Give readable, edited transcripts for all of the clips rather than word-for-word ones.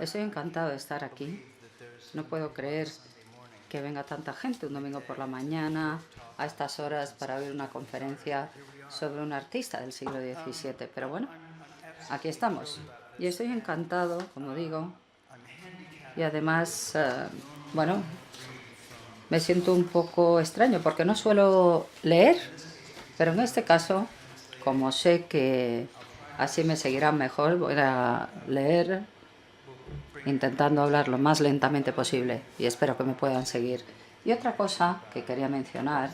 Estoy encantado de estar aquí. No puedo creer que venga tanta gente un domingo por la mañana a estas horas para oír una conferencia sobre un artista del siglo XVII. Pero bueno, aquí estamos. Y estoy encantado, como digo. Y además, bueno, me siento un poco extraño porque no suelo leer, pero en este caso, como sé que así me seguirán mejor, voy a leer intentando hablar lo más lentamente posible y espero que me puedan seguir. Y otra cosa que quería mencionar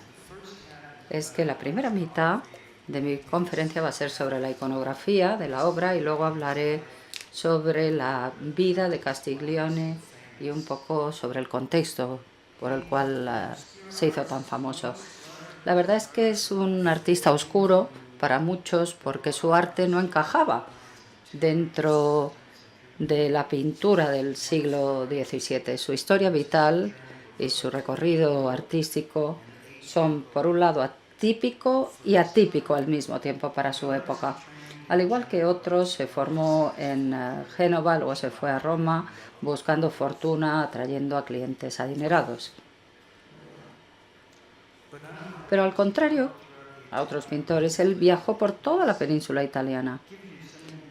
es que la primera mitad de mi conferencia va a ser sobre la iconografía de la obra y luego hablaré sobre la vida de Castiglione y un poco sobre el contexto por el cual se hizo tan famoso. La verdad es que es un artista oscuro para muchos porque su arte no encajaba dentro de la pintura del siglo XVII. Su historia vital y su recorrido artístico son, por un lado, atípico y atípico al mismo tiempo para su época. Al igual que otros, se formó en Génova, luego se fue a Roma buscando fortuna, atrayendo a clientes adinerados. Pero al contrario a otros pintores, él viajó por toda la península italiana.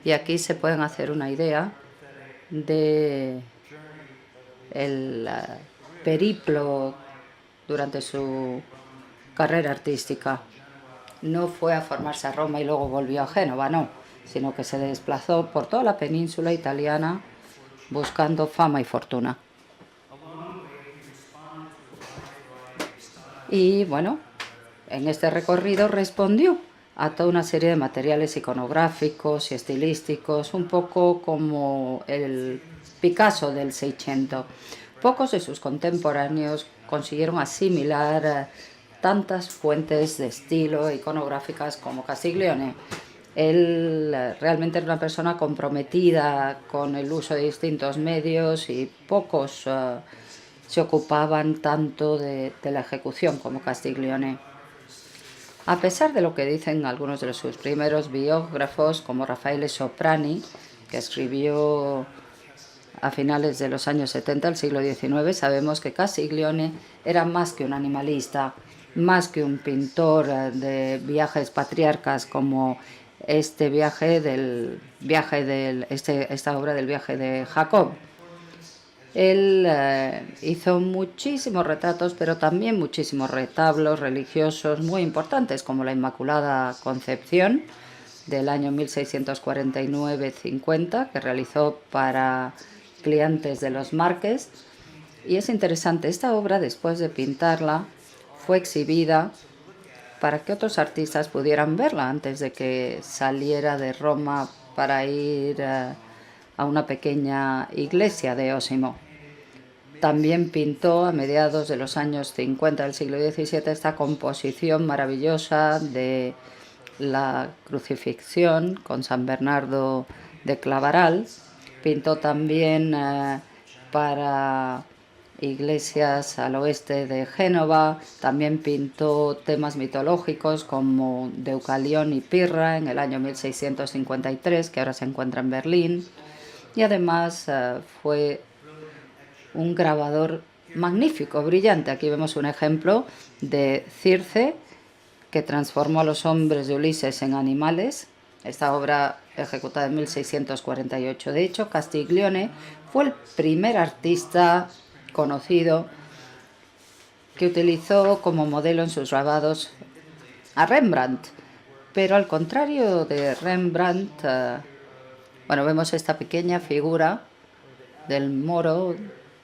Y aquí se pueden hacer una idea de el periplo durante su carrera artística. No fue a formarse a Roma y luego volvió a Génova, no, sino que se desplazó por toda la península italiana buscando fama y fortuna. Y bueno, en este recorrido respondió a toda una serie de materiales iconográficos y estilísticos, un poco como el Picasso del Seicento. Pocos de sus contemporáneos consiguieron asimilar tantas fuentes de estilo iconográficas como Castiglione. Él realmente era una persona comprometida con el uso de distintos medios y pocos se ocupaban tanto de la ejecución como Castiglione. A pesar de lo que dicen algunos de sus primeros biógrafos, como Raffaele Soprani, que escribió a finales de los años 70 del siglo XIX, sabemos que Castiglione era más que un animalista, más que un pintor de viajes patriarcas como esta obra del viaje de Jacob. Él hizo muchísimos retratos, pero también muchísimos retablos religiosos muy importantes, como la Inmaculada Concepción del año 1649-50, que realizó para clientes de los Márquez. Y es interesante, esta obra, después de pintarla, fue exhibida para que otros artistas pudieran verla antes de que saliera de Roma para ir a una pequeña iglesia de Osimo. También pintó a mediados de los años 50 del siglo XVII esta composición maravillosa de la crucifixión con San Bernardo de Clavaral. Pintó también para iglesias al oeste de Génova. También pintó temas mitológicos como Deucalión y Pirra en el año 1653, que ahora se encuentra en Berlín. Y además fue un grabador magnífico, brillante. Aquí vemos un ejemplo de Circe, que transformó a los hombres de Ulises en animales. Esta obra ejecutada en 1648. De hecho, Castiglione fue el primer artista conocido que utilizó como modelo en sus grabados a Rembrandt. Pero al contrario de Rembrandt, bueno, vemos esta pequeña figura del moro,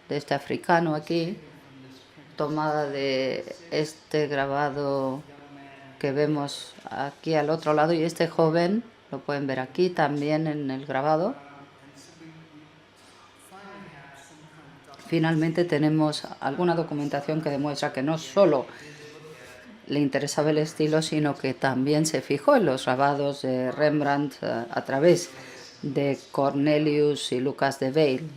de este africano aquí, tomada de este grabado que vemos aquí al otro lado, y este joven lo pueden ver aquí también en el grabado. Finalmente tenemos alguna documentación que demuestra que no solo le interesaba el estilo, sino que también se fijó en los grabados de Rembrandt a través de Cornelius y Lucas de Weil.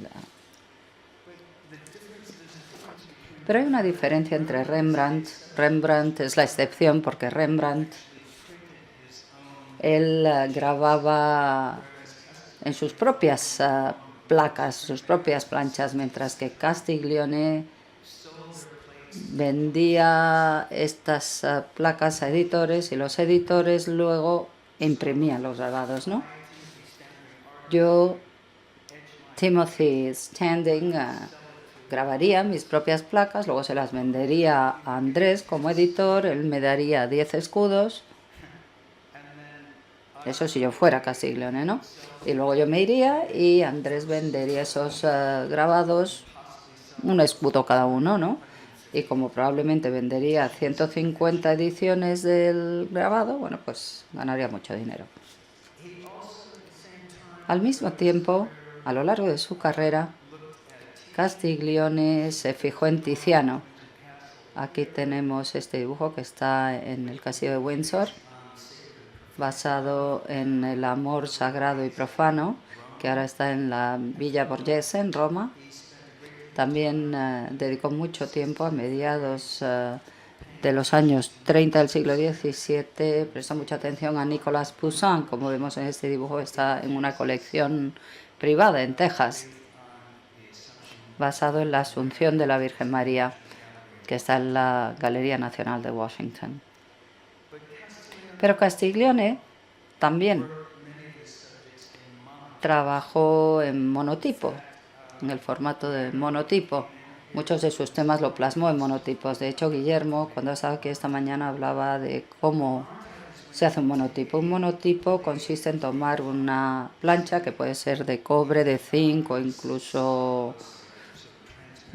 Pero hay una diferencia entre Rembrandt. Rembrandt es la excepción porque Rembrandt, él grababa en sus propias placas, sus propias planchas, mientras que Castiglione vendía estas placas a editores y los editores luego imprimían los grabados, ¿no? Yo, Timothy Standing, grabaría mis propias placas, luego se las vendería a Andrés como editor, él me daría 10 escudos, eso si yo fuera Castiglione, ¿no? Y luego yo me iría y Andrés vendería esos grabados, un escudo cada uno, ¿no? Y como probablemente vendería 150 ediciones del grabado, bueno, pues ganaría mucho dinero. Al mismo tiempo, a lo largo de su carrera, Castiglione se fijó en Tiziano. Aquí tenemos este dibujo que está en el castillo de Windsor, basado en el amor sagrado y profano, que ahora está en la Villa Borghese, en Roma. También dedicó mucho tiempo a mediados de los años 30 del siglo XVII, prestó mucha atención a Nicolas Poussin, como vemos en este dibujo, está en una colección privada en Texas, basado en la Asunción de la Virgen María, que está en la Galería Nacional de Washington. Pero Castiglione también trabajó en monotipo, en el formato de monotipo. Muchos de sus temas lo plasmó en monotipos. De hecho, Guillermo, cuando estaba aquí esta mañana, hablaba de cómo se hace un monotipo. Un monotipo consiste en tomar una plancha que puede ser de cobre, de zinc o incluso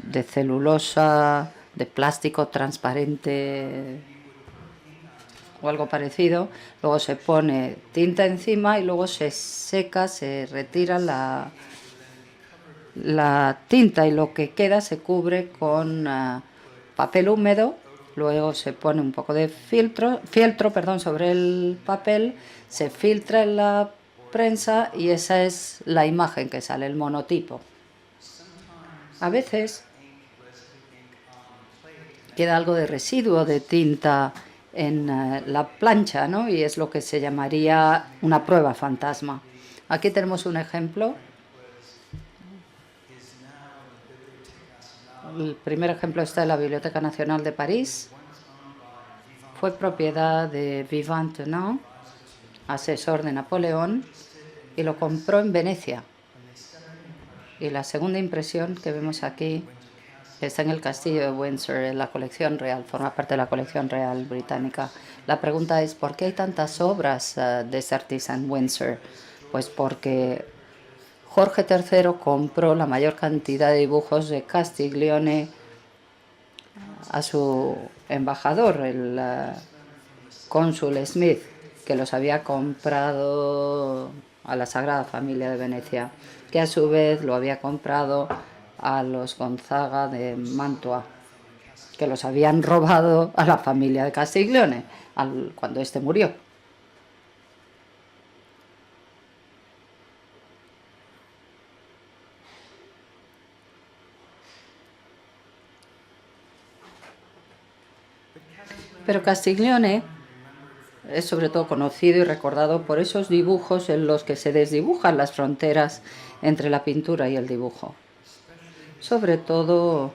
de celulosa, de plástico transparente o algo parecido. Luego se pone tinta encima y luego se seca, se retira la tinta y lo que queda se cubre con papel húmedo. Luego se pone un poco de fieltro sobre el papel, se filtra en la prensa y esa es la imagen que sale, el monotipo. A veces queda algo de residuo de tinta en la plancha, ¿no? Y es lo que se llamaría una prueba fantasma. Aquí tenemos un ejemplo. El primer ejemplo está en la Biblioteca Nacional de París. Fue propiedad de Vivant Tenant, asesor de Napoleón, y lo compró en Venecia. Y la segunda impresión que vemos aquí está en el castillo de Windsor, en la colección real, forma parte de la colección real británica. La pregunta es, ¿por qué hay tantas obras de este artista en Windsor? Pues porque Jorge III compró la mayor cantidad de dibujos de Castiglione a su embajador, el cónsul Smith, que los había comprado a la Sagrada Familia de Venecia, que a su vez lo había comprado a los Gonzaga de Mantua, que los habían robado a la familia de Castiglione cuando éste murió. Pero Castiglione es sobre todo conocido y recordado por esos dibujos en los que se desdibujan las fronteras entre la pintura y el dibujo. Sobre todo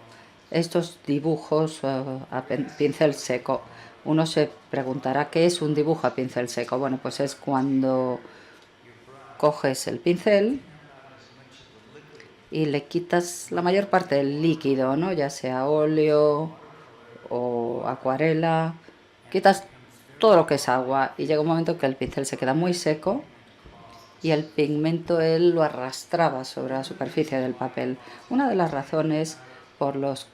estos dibujos a pincel seco. Uno se preguntará, ¿qué es un dibujo a pincel seco? Bueno, pues es cuando coges el pincel y le quitas la mayor parte del líquido, ¿no? Ya sea óleo o acuarela, quitas todo lo que es agua y llega un momento que el pincel se queda muy seco y el pigmento él lo arrastraba sobre la superficie del papel. Una de las razones por las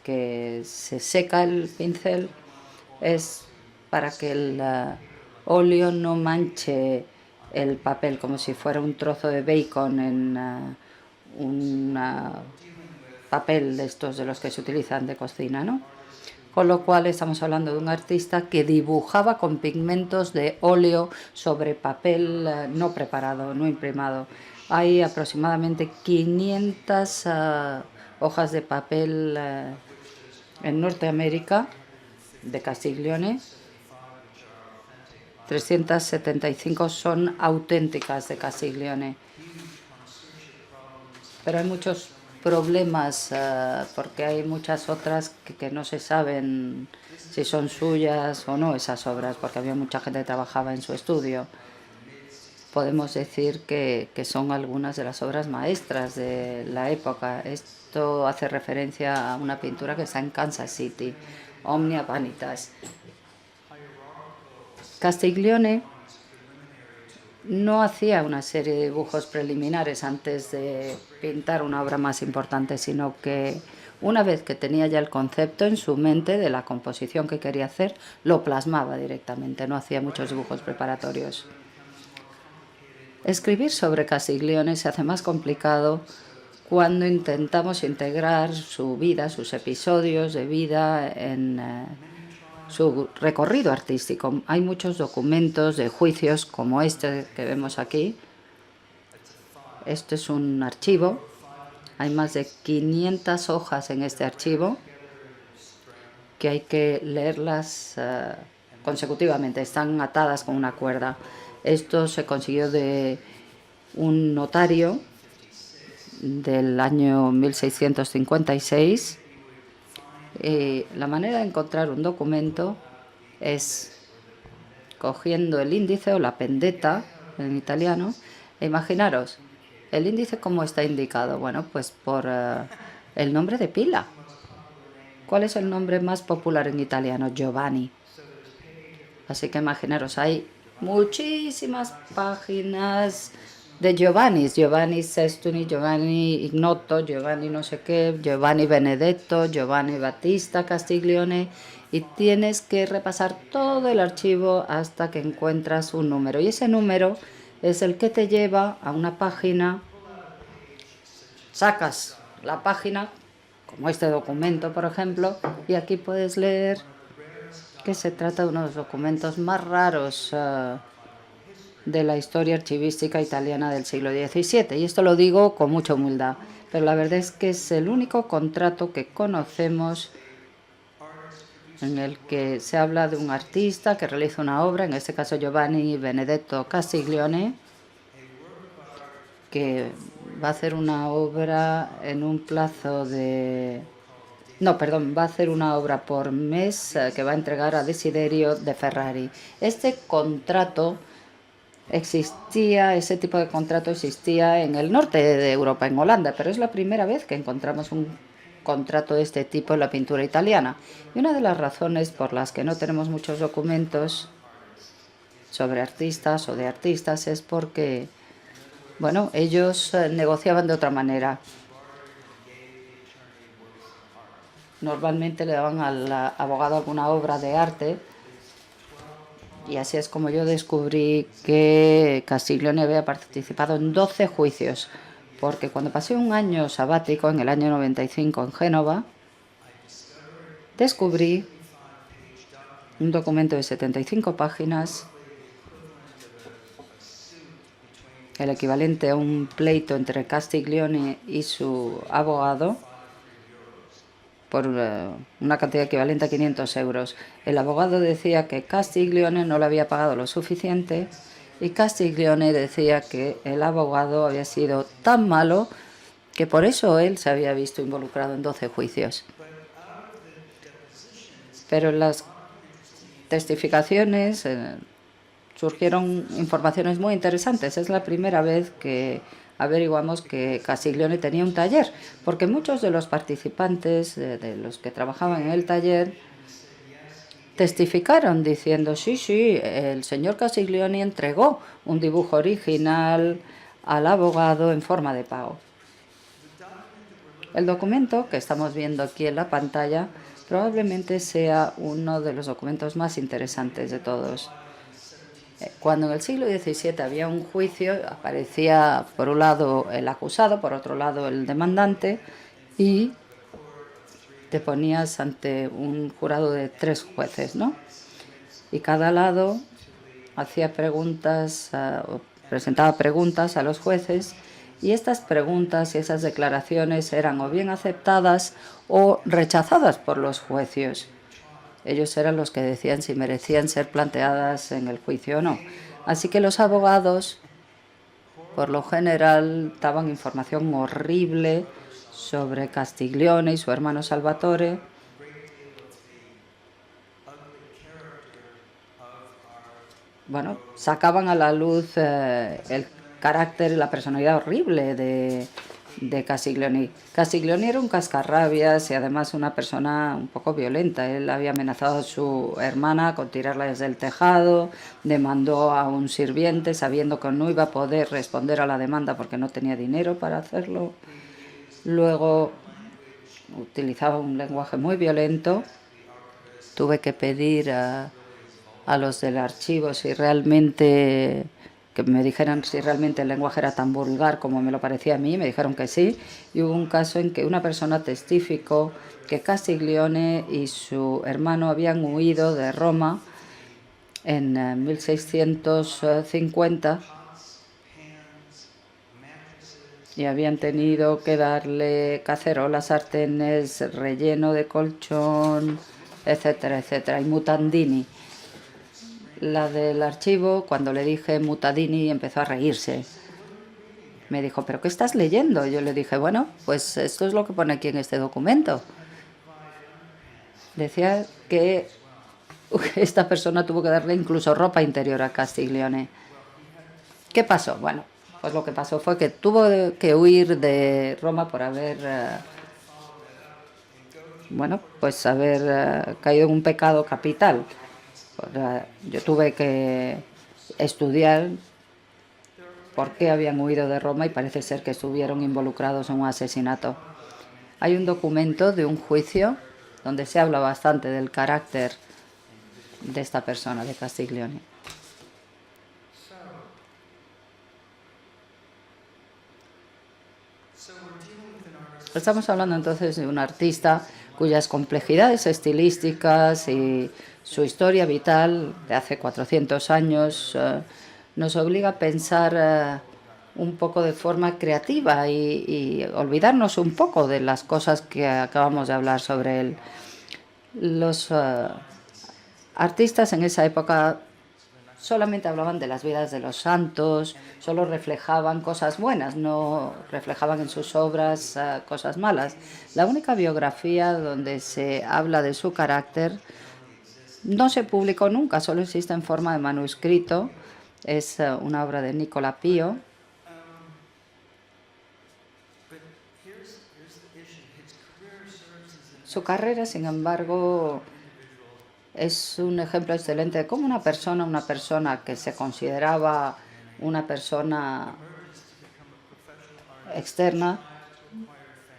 que se seca el pincel es para que el óleo no manche el papel como si fuera un trozo de bacon en un papel de estos de los que se utilizan de cocina, ¿no? Con lo cual estamos hablando de un artista que dibujaba con pigmentos de óleo sobre papel no preparado, no imprimado. Hay aproximadamente 500 hojas de papel en Norteamérica de Castiglione 375 son auténticas de Castiglione. Pero hay muchos problemas porque hay muchas otras que no se saben si son suyas o no esas obras, porque había mucha gente que trabajaba en su estudio. Podemos decir que son algunas de las obras maestras de la época. Esto hace referencia a una pintura que está en Kansas City, Omnia Vanitas. Castiglione no hacía una serie de dibujos preliminares antes de pintar una obra más importante, sino que una vez que tenía ya el concepto en su mente de la composición que quería hacer, lo plasmaba directamente, no hacía muchos dibujos preparatorios. Escribir sobre Castiglione se hace más complicado cuando intentamos integrar su vida, sus episodios de vida en su recorrido artístico. Hay muchos documentos de juicios como este que vemos aquí. Esto es un archivo. Hay más de 500 hojas en este archivo que hay que leerlas consecutivamente. Están atadas con una cuerda. Esto se consiguió de un notario del año 1656. La manera de encontrar un documento es cogiendo el índice o la pendetta en italiano. Imaginaros, el índice ¿cómo está indicado? Bueno, pues por el nombre de pila. ¿Cuál es el nombre más popular en italiano? Giovanni. Así que imaginaros, hay muchísimas páginas de Giovanni, Giovanni Sestuni, Giovanni Ignoto, Giovanni no sé qué, Giovanni Benedetto, Giovanni Battista Castiglione, y tienes que repasar todo el archivo hasta que encuentras un número. Y ese número es el que te lleva a una página. Sacas la página, como este documento, por ejemplo, y aquí puedes leer que se trata de uno de los documentos más raros de la historia archivística italiana del siglo XVII. Y esto lo digo con mucha humildad, pero la verdad es que es el único contrato que conocemos en el que se habla de un artista que realiza una obra, en este caso Giovanni Benedetto Castiglione, que va a hacer una obra en un plazo de... No, perdón, va a hacer una obra por mes que va a entregar a Desiderio de Ferrari. Este contrato existía, ese tipo de contrato existía en el norte de Europa, en Holanda, pero es la primera vez que encontramos un contrato de este tipo en la pintura italiana. Y una de las razones por las que no tenemos muchos documentos sobre artistas o de artistas es porque, bueno, ellos negociaban de otra manera. Normalmente le daban al abogado alguna obra de arte, y así es como yo descubrí que Castiglione había participado en 12 juicios, porque cuando pasé un año sabático en el año 95 en Génova, descubrí un documento de 75 páginas, el equivalente a un pleito entre Castiglione y su abogado, por una cantidad equivalente a 500 euros. El abogado decía que Castiglione no le había pagado lo suficiente y Castiglione decía que el abogado había sido tan malo que por eso él se había visto involucrado en 12 juicios. Pero en las testificaciones surgieron informaciones muy interesantes. Es la primera vez que averiguamos que Castiglione tenía un taller, porque muchos de los participantes, de los que trabajaban en el taller, testificaron diciendo, sí, el señor Castiglione entregó un dibujo original al abogado en forma de pago. El documento que estamos viendo aquí en la pantalla probablemente sea uno de los documentos más interesantes de todos. Cuando en el siglo XVII había un juicio, aparecía por un lado el acusado, por otro lado el demandante, y te ponías ante un jurado de 3 jueces, ¿no? Y cada lado hacía preguntas, o presentaba preguntas a los jueces, y estas preguntas y esas declaraciones eran o bien aceptadas o rechazadas por los jueces. Ellos eran los que decían si merecían ser planteadas en el juicio o no. Así que los abogados, por lo general, daban información horrible sobre Castiglione y su hermano Salvatore. Bueno, sacaban a la luz el carácter y la personalidad horrible de Castiglione. Castiglione era un cascarrabias y además una persona un poco violenta. Él había amenazado a su hermana con tirarla desde el tejado, demandó a un sirviente sabiendo que no iba a poder responder a la demanda porque no tenía dinero para hacerlo. Luego utilizaba un lenguaje muy violento. Tuve que pedir a los del archivo si realmente, que me dijeran si realmente el lenguaje era tan vulgar como me lo parecía a mí. Me dijeron que sí, y hubo un caso en que una persona testificó que Castiglione y su hermano habían huido de Roma en 1650 y habían tenido que darle cacerolas, sartenes, relleno de colchón, etcétera, etcétera, y mutandini. La del archivo, cuando le dije mutandini, empezó a reírse. Me dijo, ¿pero qué estás leyendo? Yo le dije, bueno, pues esto es lo que pone aquí en este documento. Decía que esta persona tuvo que darle incluso ropa interior a Castiglione. ¿Qué pasó? Bueno, pues lo que pasó fue que tuvo que huir de Roma por haber, pues haber caído en un pecado capital. Yo tuve que estudiar por qué habían huido de Roma y parece ser que estuvieron involucrados en un asesinato. Hay un documento de un juicio donde se habla bastante del carácter de esta persona, de Castiglione. Estamos hablando entonces de un artista cuyas complejidades estilísticas y su historia vital de hace 400 años nos obliga a pensar un poco de forma creativa y olvidarnos un poco de las cosas que acabamos de hablar sobre él. Los artistas en esa época solamente hablaban de las vidas de los santos, solo reflejaban cosas buenas, no reflejaban en sus obras cosas malas. La única biografía donde se habla de su carácter no se publicó nunca, solo existe en forma de manuscrito. Es una obra de Nicola Pío. Su carrera, sin embargo, es un ejemplo excelente de cómo una persona que se consideraba una persona externa,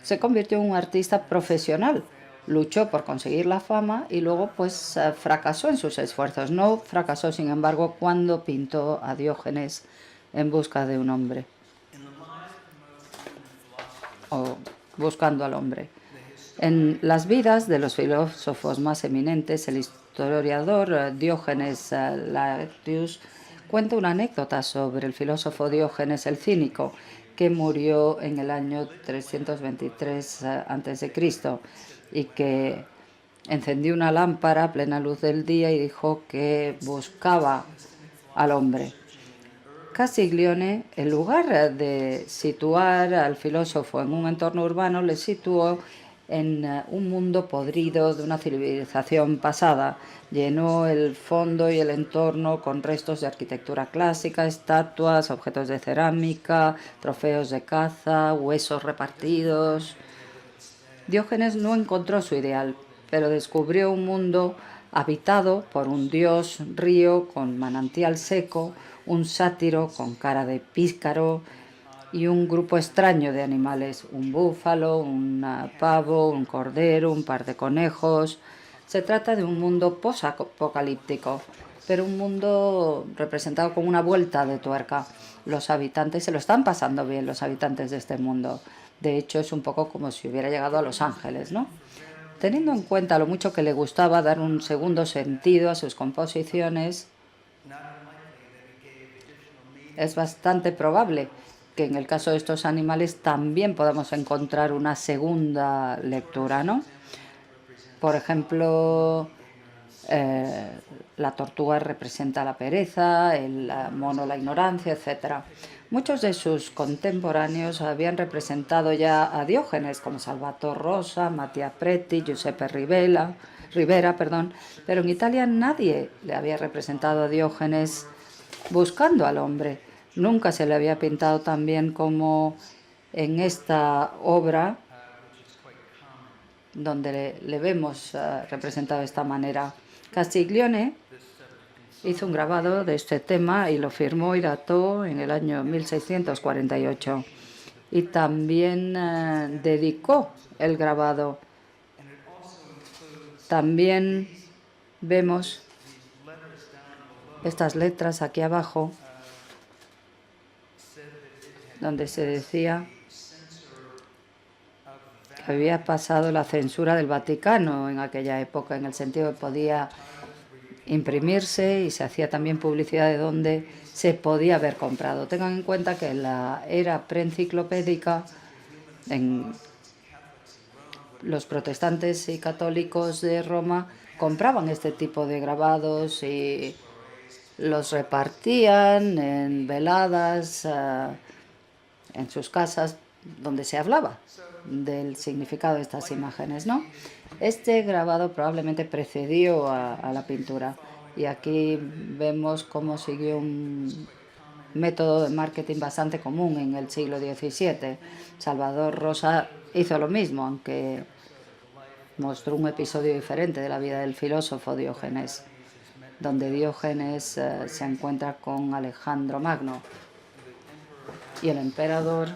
se convirtió en un artista profesional. Luchó por conseguir la fama y luego pues fracasó en sus esfuerzos. No fracasó, sin embargo, cuando pintó a Diógenes en busca de un hombre o buscando al hombre. En las vidas de los filósofos más eminentes, el historiador Diógenes Laertius cuenta una anécdota sobre el filósofo Diógenes el Cínico, que murió en el año 323 a.C. y que encendió una lámpara a plena luz del día y dijo que buscaba al hombre. Castiglione, en lugar de situar al filósofo en un entorno urbano, le situó en un mundo podrido de una civilización pasada. Llenó el fondo y el entorno con restos de arquitectura clásica, estatuas, objetos de cerámica, trofeos de caza, huesos repartidos. Diógenes no encontró su ideal, pero descubrió un mundo habitado por un dios río con manantial seco, un sátiro con cara de pícaro y un grupo extraño de animales, un búfalo, un pavo, un cordero, un par de conejos. Se trata de un mundo posapocalíptico, pero un mundo representado como una vuelta de tuerca. Los habitantes se lo están pasando bien, los habitantes de este mundo. De hecho, es un poco como si hubiera llegado a Los Ángeles, ¿no? Teniendo en cuenta lo mucho que le gustaba dar un segundo sentido a sus composiciones, es bastante probable que en el caso de estos animales también podamos encontrar una segunda lectura, ¿no? Por ejemplo, la tortuga representa la pereza, el mono la ignorancia, etc. Muchos de sus contemporáneos habían representado ya a Diógenes, como Salvator Rosa, Mattia Preti, Giuseppe Rivera, pero en Italia nadie le había representado a Diógenes buscando al hombre. Nunca se le había pintado tan bien como en esta obra, donde le vemos representado de esta manera. Castiglione hizo un grabado de este tema y lo firmó y dató en el año 1648. Y también dedicó el grabado. También vemos estas letras aquí abajo, donde se decía que había pasado la censura del Vaticano en aquella época, en el sentido que podía imprimirse y se hacía también publicidad de donde se podía haber comprado. Tengan en cuenta que en la era preenciclopédica, los protestantes y católicos de Roma compraban este tipo de grabados y los repartían en veladas, en sus casas, donde se hablaba del significado de estas imágenes, ¿no? Este grabado probablemente precedió a la pintura, y aquí vemos cómo siguió un método de marketing bastante común en el siglo XVII. Salvador Rosa hizo lo mismo, aunque mostró un episodio diferente de la vida del filósofo Diógenes, donde Diógenes se encuentra con Alejandro Magno y el emperador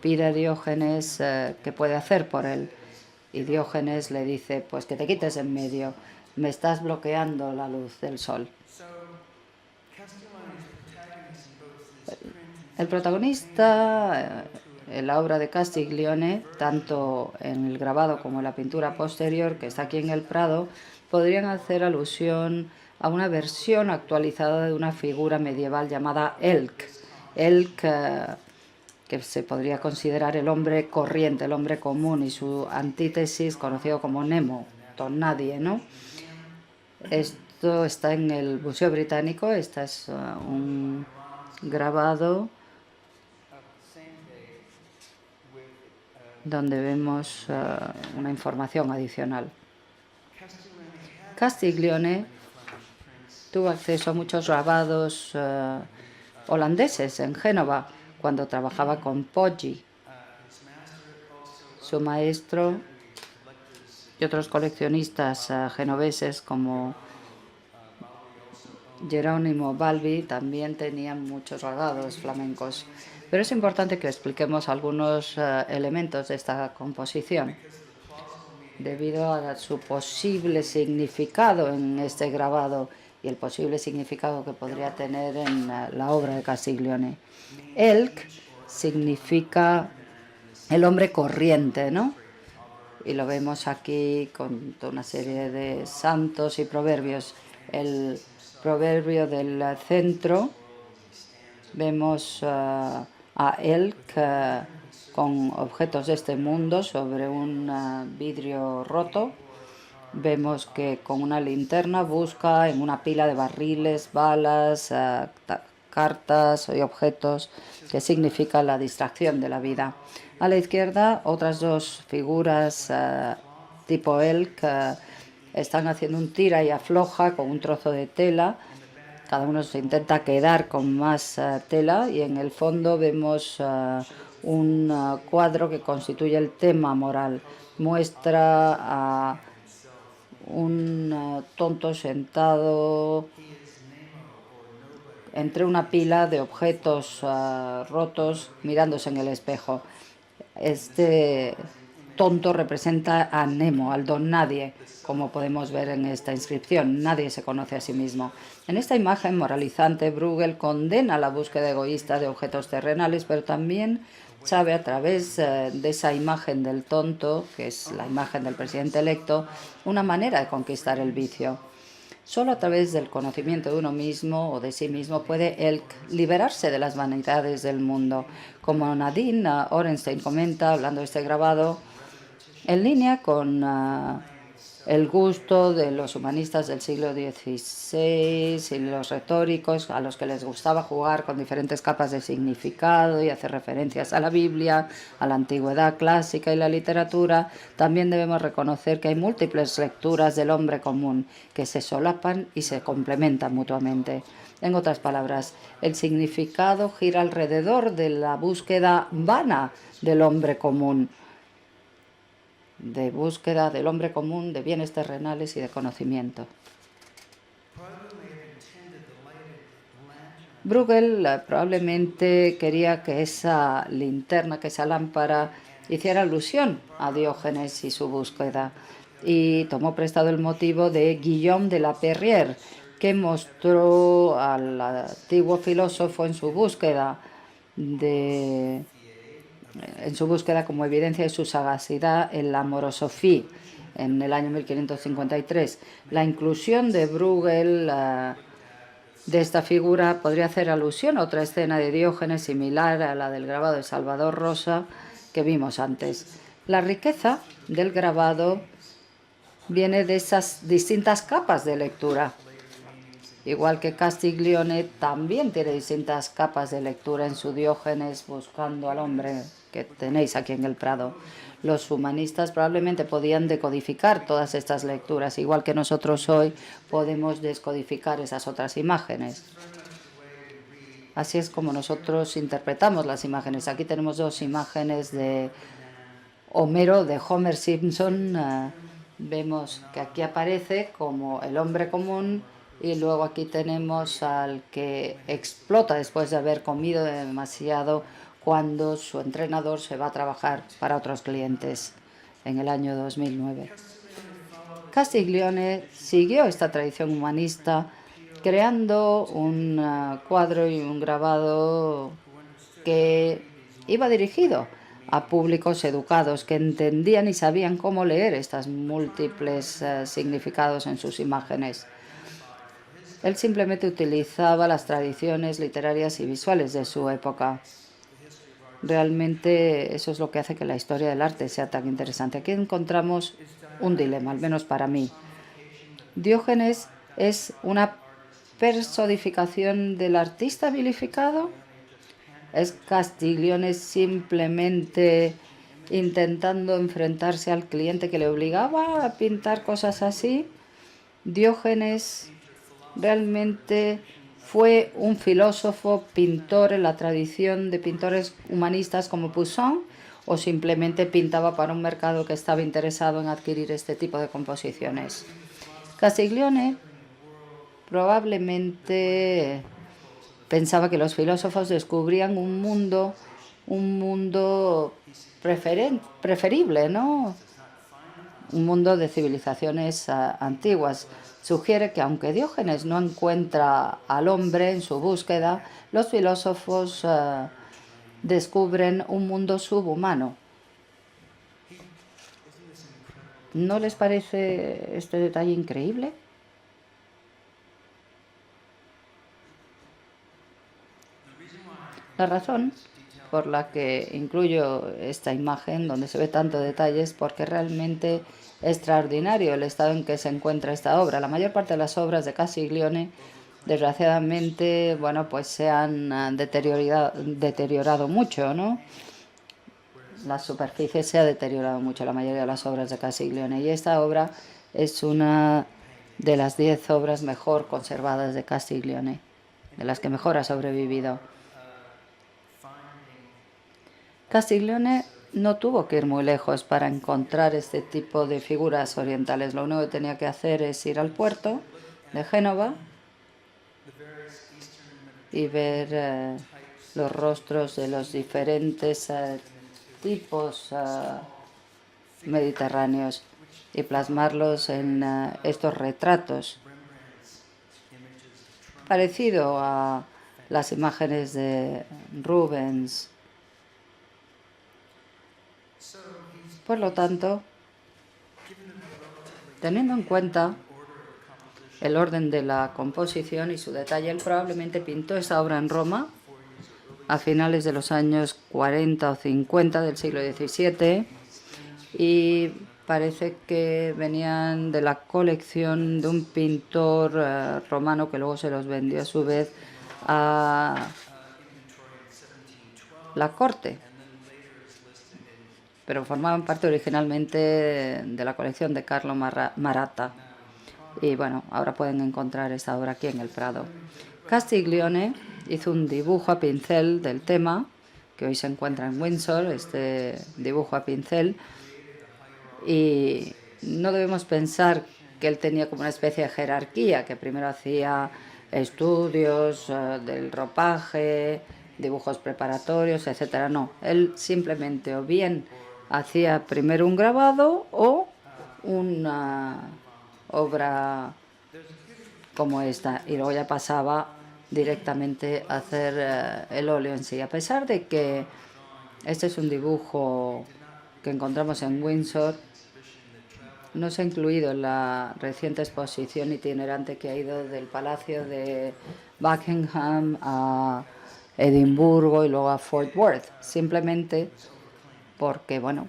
pide a Diógenes qué puede hacer por él, y Diógenes le dice: pues que te quites en medio, me estás bloqueando la luz del sol. El protagonista en la obra de Castiglione, tanto en el grabado como en la pintura posterior que está aquí en el Prado, podrían hacer alusión a una versión actualizada de una figura medieval llamada Elk. Elk, que se podría considerar el hombre corriente, el hombre común, y su antítesis conocido como Nemo, don nadie, ¿no? Esto está en el Museo Británico. Este es un grabado donde vemos una información adicional. Castiglione tuvo acceso a muchos grabados holandeses en Génova cuando trabajaba con Poggi, su maestro, y otros coleccionistas genoveses como Jerónimo Balbi también tenían muchos grabados flamencos. Pero es importante que expliquemos algunos elementos de esta composición, debido a su posible significado en este grabado y el posible significado que podría tener en la obra de Castiglione. Elk significa el hombre corriente, ¿no? Y lo vemos aquí con toda una serie de santos y proverbios. El proverbio del centro, vemos a Elk con objetos de este mundo sobre un vidrio roto. Vemos que con una linterna busca en una pila de barriles, balas, cartas y objetos, que significa la distracción de la vida. A la izquierda, otras dos figuras tipo Elk están haciendo un tira y afloja con un trozo de tela. Cada uno se intenta quedar con más tela, y en el fondo vemos un cuadro que constituye el tema moral. Muestra a un tonto sentado entre una pila de objetos rotos, mirándose en el espejo. Este tonto representa a Nemo, al don nadie, como podemos ver en esta inscripción. Nadie se conoce a sí mismo. En esta imagen moralizante, Bruegel condena la búsqueda egoísta de objetos terrenales, pero también sabe, a través de esa imagen del tonto, que es la imagen del presidente electo, una manera de conquistar el vicio. Solo a través del conocimiento de uno mismo o de sí mismo puede Elk liberarse de las vanidades del mundo. Como Nadine Orenstein comenta, hablando de este grabado, en línea con el gusto de los humanistas del siglo XVI y los retóricos, a los que les gustaba jugar con diferentes capas de significado y hacer referencias a la Biblia, a la antigüedad clásica y la literatura. También debemos reconocer que hay múltiples lecturas del hombre común que se solapan y se complementan mutuamente. En otras palabras, el significado gira alrededor de la búsqueda vana del hombre común, de búsqueda del hombre común de bienes terrenales y de conocimiento. Bruegel probablemente quería que esa linterna, que esa lámpara, hiciera alusión a Diógenes y su búsqueda, y tomó prestado el motivo de Guillaume de la Perrière, que mostró al antiguo filósofo en su búsqueda como evidencia de su sagacidad en la Morosofía en el año 1553. La inclusión de Bruegel de esta figura podría hacer alusión a otra escena de Diógenes similar a la del grabado de Salvador Rosa que vimos antes. La riqueza del grabado viene de esas distintas capas de lectura. Igual que Castiglione también tiene distintas capas de lectura en su Diógenes buscando al hombre que tenéis aquí en el Prado. Los humanistas probablemente podían decodificar todas estas lecturas, igual que nosotros hoy podemos descodificar esas otras imágenes. Así es como nosotros interpretamos las imágenes. Aquí tenemos dos imágenes de Homero, de Homer Simpson. Vemos que aquí aparece como el hombre común, y luego aquí tenemos al que explota después de haber comido demasiado cuando su entrenador se va a trabajar para otros clientes en el año 2009. Castiglione siguió esta tradición humanista creando un cuadro y un grabado que iba dirigido a públicos educados que entendían y sabían cómo leer estos múltiples significados en sus imágenes. Él simplemente utilizaba las tradiciones literarias y visuales de su época. Realmente eso es lo que hace que la historia del arte sea tan interesante. Aquí encontramos un dilema, al menos para mí. Diógenes es una personificación del artista vilificado. ¿Es Castiglione simplemente intentando enfrentarse al cliente que le obligaba a pintar cosas así? Diógenes realmente fue un filósofo, pintor en la tradición de pintores humanistas como Poussin, o simplemente pintaba para un mercado que estaba interesado en adquirir este tipo de composiciones. Castiglione probablemente pensaba que los filósofos descubrían un mundo preferible, ¿no? Un mundo de civilizaciones antiguas. Sugiere que aunque Diógenes no encuentra al hombre en su búsqueda, los filósofos descubren un mundo subhumano. ¿No les parece este detalle increíble? La razón por la que incluyo esta imagen donde se ve tanto detalle es porque realmente es extraordinario el estado en que se encuentra esta obra. La mayor parte de las obras de Castiglione, desgraciadamente, pues se han deteriorado mucho, ¿no? La superficie se ha deteriorado mucho, la mayoría de las obras de Castiglione. Y esta obra es una de las 10 obras mejor conservadas de Castiglione, de las que mejor ha sobrevivido. Castiglione no tuvo que ir muy lejos para encontrar este tipo de figuras orientales. Lo único que tenía que hacer es ir al puerto de Génova y ver los rostros de los diferentes tipos mediterráneos y plasmarlos en estos retratos, parecido a las imágenes de Rubens. Por lo tanto, teniendo en cuenta el orden de la composición y su detalle, él probablemente pintó esa obra en Roma a finales de los años 40 o 50 del siglo XVII, y parece que venían de la colección de un pintor romano que luego se los vendió a su vez a la corte, pero formaban parte originalmente de la colección de Carlo Maratta. Y bueno, ahora pueden encontrar esta obra aquí en el Prado. Castiglione hizo un dibujo a pincel del tema, que hoy se encuentra en Windsor, este dibujo a pincel, y no debemos pensar que él tenía como una especie de jerarquía, que primero hacía estudios del ropaje, dibujos preparatorios, etcétera. No, él simplemente o bien hacía primero un grabado o una obra como esta, y luego ya pasaba directamente a hacer el óleo en sí. A pesar de que este es un dibujo que encontramos en Windsor, no se ha incluido en la reciente exposición itinerante que ha ido del Palacio de Buckingham a Edimburgo y luego a Fort Worth, simplemente porque, bueno,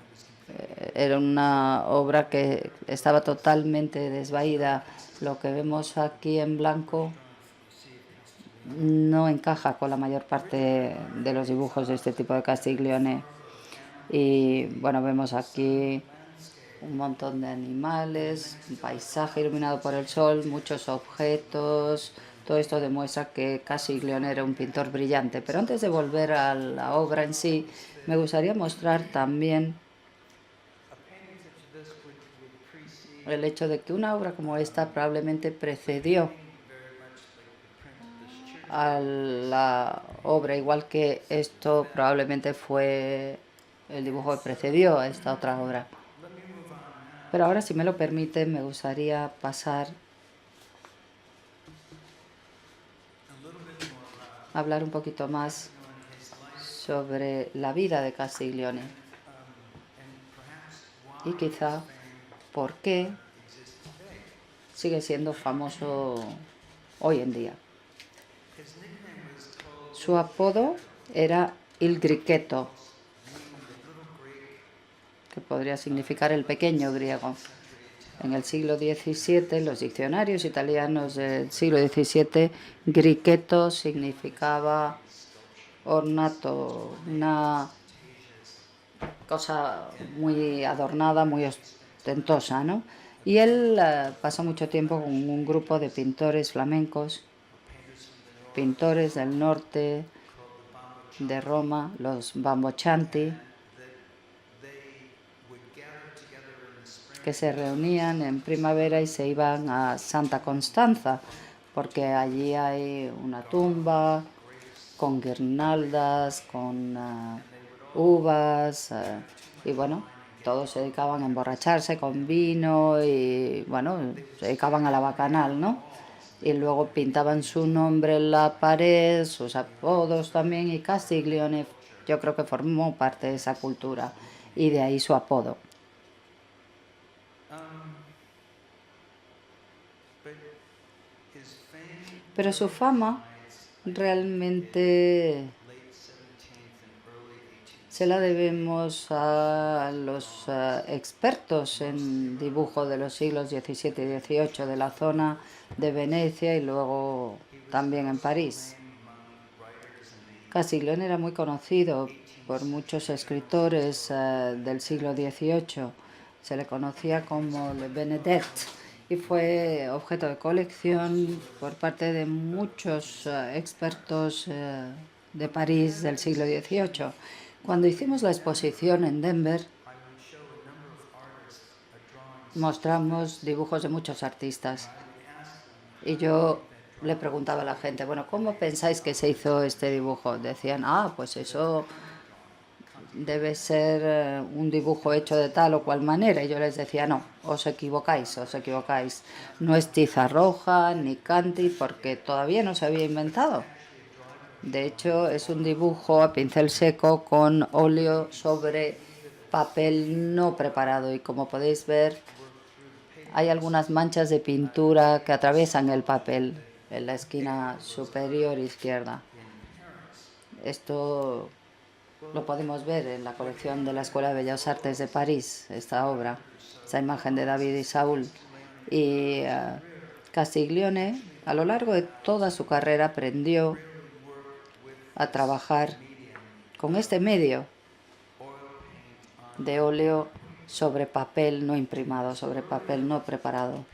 era una obra que estaba totalmente desvaída. Lo que vemos aquí en blanco no encaja con la mayor parte de los dibujos de este tipo de Castiglione. Y bueno, vemos aquí un montón de animales, un paisaje iluminado por el sol, muchos objetos. Todo esto demuestra que Castiglione era un pintor brillante. Pero antes de volver a la obra en sí, me gustaría mostrar también el hecho de que una obra como esta probablemente precedió a la obra, igual que esto probablemente fue el dibujo que precedió a esta otra obra. Pero ahora, si me lo permite, me gustaría pasar a hablar un poquito más sobre la vida de Castiglione y quizá por qué sigue siendo famoso hoy en día. Su apodo era Il Grichetto, que podría significar el pequeño griego. En el siglo XVII, los diccionarios italianos del siglo XVII, Grichetto significaba ornato, una cosa muy adornada, muy ostentosa, ¿no? Y él pasó mucho tiempo con un grupo de pintores flamencos, pintores del norte de Roma, los Bamboccianti, que se reunían en primavera y se iban a Santa Constanza, porque allí hay una tumba con guirnaldas, con uvas, y bueno, todos se dedicaban a emborracharse con vino y bueno, se dedicaban a la bacanal, ¿no? Y luego pintaban su nombre en la pared, sus apodos también, y Castiglione yo creo que formó parte de esa cultura y de ahí su apodo. Pero su fama realmente se la debemos a los expertos en dibujo de los siglos XVII y XVIII de la zona de Venecia y luego también en París. Castiglione era muy conocido por muchos escritores del siglo XVIII. Se le conocía como Le Benedetto y fue objeto de colección por parte de muchos expertos de París del siglo XVIII. Cuando hicimos la exposición en Denver, mostramos dibujos de muchos artistas. Y yo le preguntaba a la gente, bueno, ¿cómo pensáis que se hizo este dibujo? Decían, pues eso debe ser un dibujo hecho de tal o cual manera. Y yo les decía, no, os equivocáis, os equivocáis. No es tiza roja ni canti porque todavía no se había inventado. De hecho, es un dibujo a pincel seco con óleo sobre papel no preparado. Y como podéis ver, hay algunas manchas de pintura que atraviesan el papel en la esquina superior izquierda. Esto Lo podemos ver en la colección de la Escuela de Bellas Artes de París, esta obra, esa imagen de David y Saúl. Y Castiglione, a lo largo de toda su carrera, aprendió a trabajar con este medio de óleo sobre papel no imprimado, sobre papel no preparado.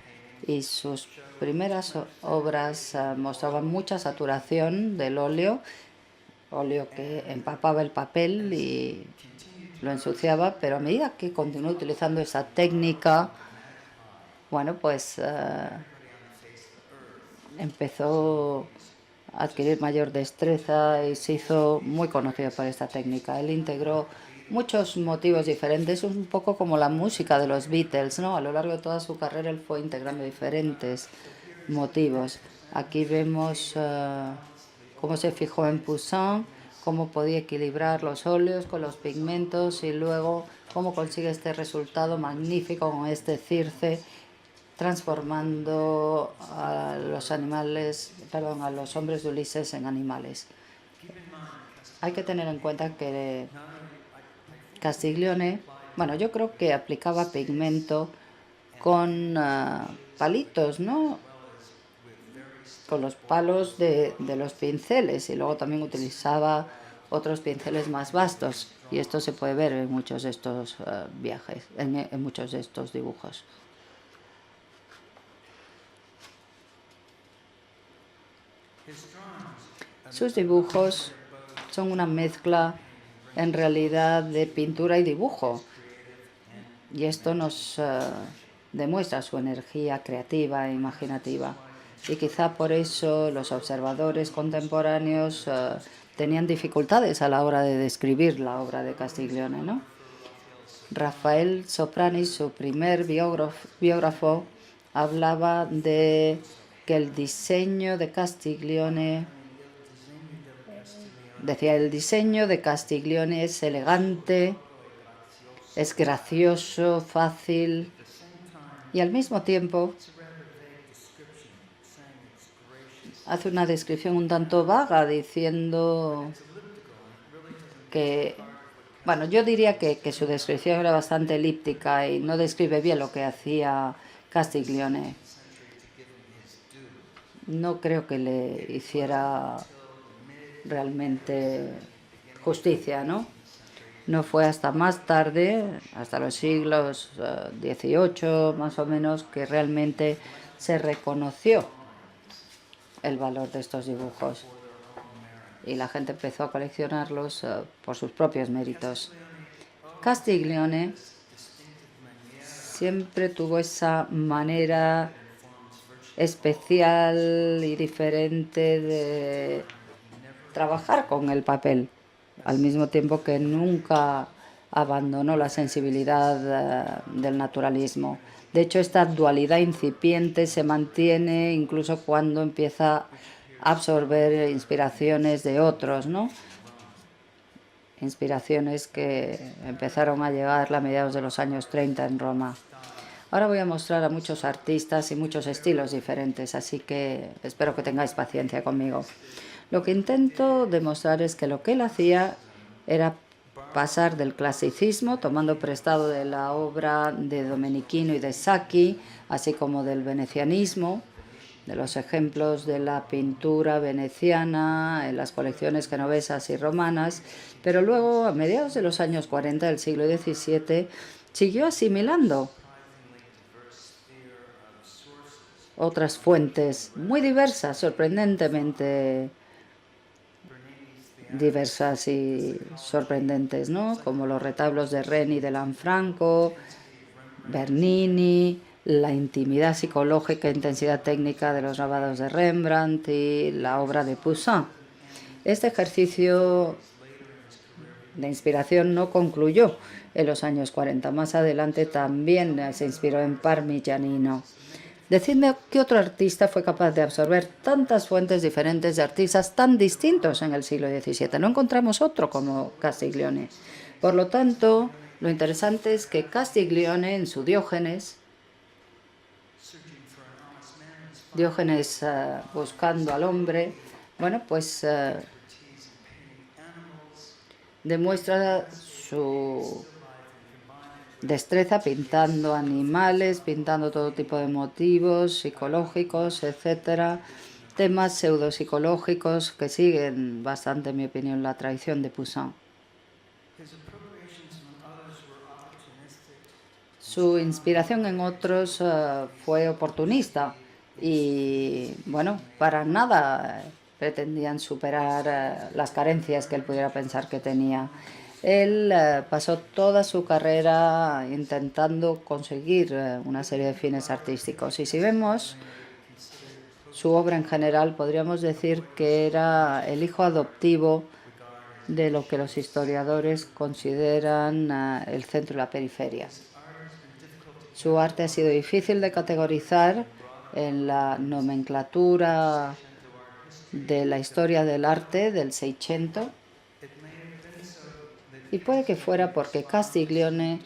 Y sus primeras obras mostraban mucha saturación del óleo que empapaba el papel y lo ensuciaba, pero a medida que continuó utilizando esa técnica, bueno, pues empezó a adquirir mayor destreza y se hizo muy conocido por esta técnica. Él integró muchos motivos diferentes, un poco como la música de los Beatles, ¿no? A lo largo de toda su carrera él fue integrando diferentes motivos. Aquí vemos cómo se fijó en Poussin, cómo podía equilibrar los óleos con los pigmentos y luego cómo consigue este resultado magnífico con este circe, transformando a los a los hombres de Ulises en animales. Hay que tener en cuenta que Castiglione, bueno, yo creo que aplicaba pigmento con palitos, ¿no? Con los palos de los pinceles, y luego también utilizaba otros pinceles más vastos, y esto se puede ver en muchos de estos viajes, en muchos de estos dibujos. Sus dibujos son una mezcla en realidad de pintura y dibujo, y esto nos demuestra su energía creativa e imaginativa. Y quizá por eso los observadores contemporáneos tenían dificultades a la hora de describir la obra de Castiglione, ¿no? Rafael Soprani, su primer biógrafo, hablaba de que el diseño de Castiglione, decía, el diseño de Castiglione es elegante, es gracioso, fácil y al mismo tiempo hace una descripción un tanto vaga diciendo que, bueno, yo diría que su descripción era bastante elíptica y no describe bien lo que hacía Castiglione. No creo que le hiciera realmente justicia, ¿no? No fue hasta más tarde, hasta los siglos XVIII más o menos, que realmente se reconoció el valor de estos dibujos y la gente empezó a coleccionarlos por sus propios méritos. Castiglione siempre tuvo esa manera especial y diferente de trabajar con el papel, al mismo tiempo que nunca abandonó la sensibilidad del naturalismo. De hecho, esta dualidad incipiente se mantiene incluso cuando empieza a absorber inspiraciones de otros, ¿no? Inspiraciones que empezaron a llegar a mediados de los años 30 en Roma. Ahora voy a mostrar a muchos artistas y muchos estilos diferentes, así que espero que tengáis paciencia conmigo. Lo que intento demostrar es que lo que él hacía era pasar del clasicismo, tomando prestado de la obra de Domenichino y de Sacchi, así como del venecianismo, de los ejemplos de la pintura veneciana en las colecciones genovesas y romanas, pero luego, a mediados de los años 40 del siglo XVII, siguió asimilando otras fuentes muy diversas, sorprendentemente diversas y sorprendentes, ¿no? Como los retablos de Reni de Lanfranco, Bernini, la intimidad psicológica e intensidad técnica de los grabados de Rembrandt y la obra de Poussin. Este ejercicio de inspiración no concluyó en los años 40. Más adelante también se inspiró en Parmigianino. Decidme qué otro artista fue capaz de absorber tantas fuentes diferentes de artistas tan distintos en el siglo XVII. No encontramos otro como Castiglione. Por lo tanto, lo interesante es que Castiglione, en su Diógenes buscando al hombre, bueno, pues demuestra su destreza pintando animales, pintando todo tipo de motivos psicológicos, etcétera, temas pseudopsicológicos que siguen bastante, en mi opinión, la tradición de Poussin. Su inspiración en otros fue oportunista y, bueno, para nada pretendían superar las carencias que él pudiera pensar que tenía. Él pasó toda su carrera intentando conseguir una serie de fines artísticos. Y si vemos su obra en general, podríamos decir que era el hijo adoptivo de lo que los historiadores consideran el centro y la periferia. Su arte ha sido difícil de categorizar en la nomenclatura de la historia del arte del Seicento, y puede que fuera porque Castiglione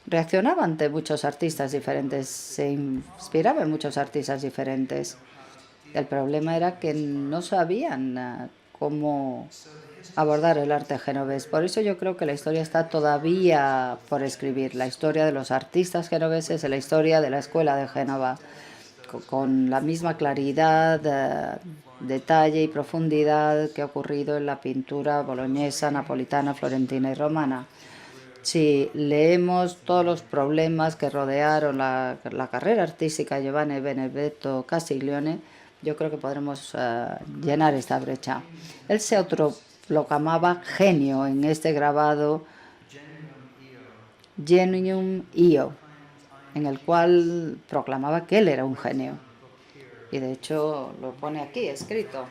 reaccionaba ante muchos artistas diferentes, se inspiraba en muchos artistas diferentes. El problema era que no sabían cómo abordar el arte genovés. Por eso yo creo que la historia está todavía por escribir. La historia de los artistas genoveses y la historia de la escuela de Génova, con la misma claridad, detalle y profundidad que ha ocurrido en la pintura boloñesa, napolitana, florentina y romana. Si leemos todos los problemas que rodearon la carrera artística de Giovanni Benedetto Castiglione, yo creo que podremos llenar esta brecha. Él se autoproclamaba genio en este grabado Genium Io, en el cual proclamaba que él era un genio. Y de hecho lo pone aquí escrito.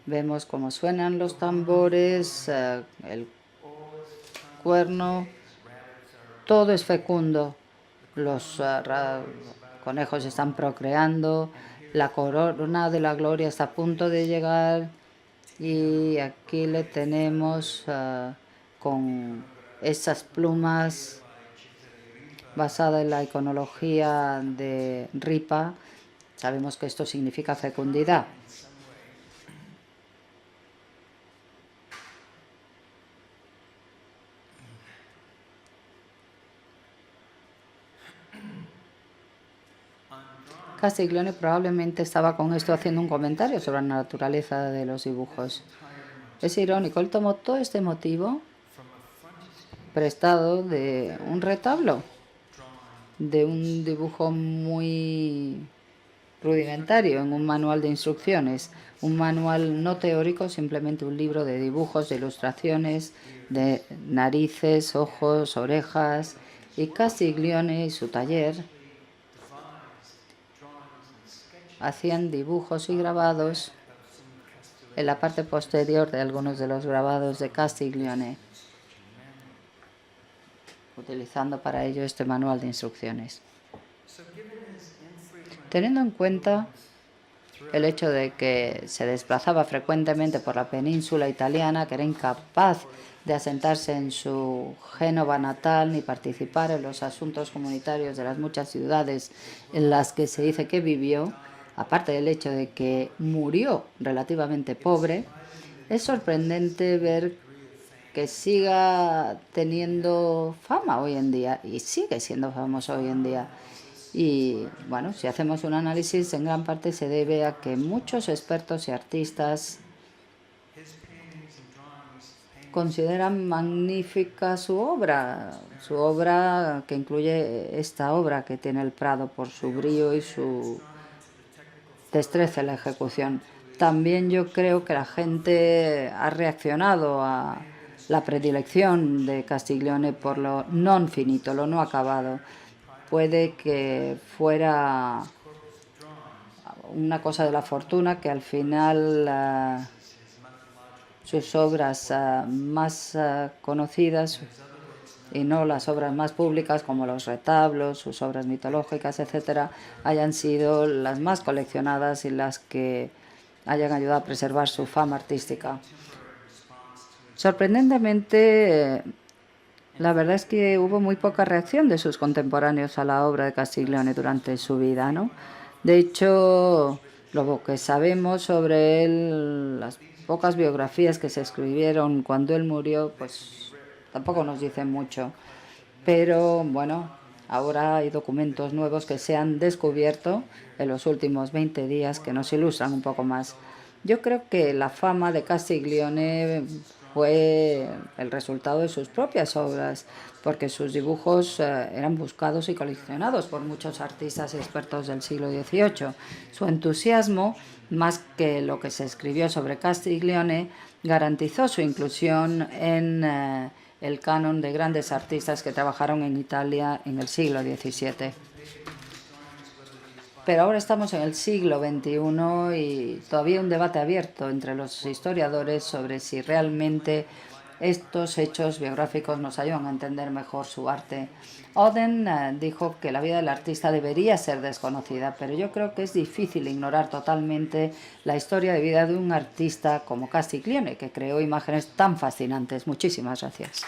Vemos cómo suenan los tambores, el cuerno, todo es fecundo. Los conejos están procreando, la corona de la gloria está a punto de llegar, y aquí le tenemos con esas plumas basada en la iconología de Ripa. Sabemos que esto significa fecundidad. Castiglione probablemente estaba con esto haciendo un comentario sobre la naturaleza de los dibujos. Es irónico, él tomó todo este motivo prestado de un retablo, de un dibujo muy rudimentario en un manual de instrucciones, un manual no teórico, simplemente un libro de dibujos, de ilustraciones, de narices, ojos, orejas, y Castiglione y su taller hacían dibujos y grabados en la parte posterior de algunos de los grabados de Castiglione, utilizando para ello este manual de instrucciones. Teniendo en cuenta el hecho de que se desplazaba frecuentemente por la península italiana, que era incapaz de asentarse en su Génova natal ni participar en los asuntos comunitarios de las muchas ciudades en las que se dice que vivió, aparte del hecho de que murió relativamente pobre, es sorprendente ver que siga teniendo fama hoy en día, y sigue siendo famoso hoy en día. Y bueno, si hacemos un análisis, en gran parte se debe a que muchos expertos y artistas consideran magnífica su obra que incluye esta obra que tiene el Prado por su brío y su destreza en la ejecución. También yo creo que la gente ha reaccionado a la predilección de Castiglione por lo non finito, lo no acabado. Puede que fuera una cosa de la fortuna que al final sus obras más conocidas, y no las obras más públicas como los retablos, sus obras mitológicas, etcétera, hayan sido las más coleccionadas y las que hayan ayudado a preservar su fama artística. Sorprendentemente, la verdad es que hubo muy poca reacción de sus contemporáneos a la obra de Castiglione durante su vida, ¿no? De hecho, lo que sabemos sobre él, las pocas biografías que se escribieron cuando él murió, pues tampoco nos dicen mucho. Pero bueno, ahora hay documentos nuevos que se han descubierto en los últimos 20 días que nos ilustran un poco más. Yo creo que la fama de Castiglione fue el resultado de sus propias obras, porque sus dibujos eran buscados y coleccionados por muchos artistas y expertos del siglo XVIII. Su entusiasmo, más que lo que se escribió sobre Castiglione, garantizó su inclusión en el canon de grandes artistas que trabajaron en Italia en el siglo XVII. Pero ahora estamos en el siglo XXI y todavía hay un debate abierto entre los historiadores sobre si realmente estos hechos biográficos nos ayudan a entender mejor su arte. Oden dijo que la vida del artista debería ser desconocida, pero yo creo que es difícil ignorar totalmente la historia de vida de un artista como Castiglione, que creó imágenes tan fascinantes. Muchísimas gracias.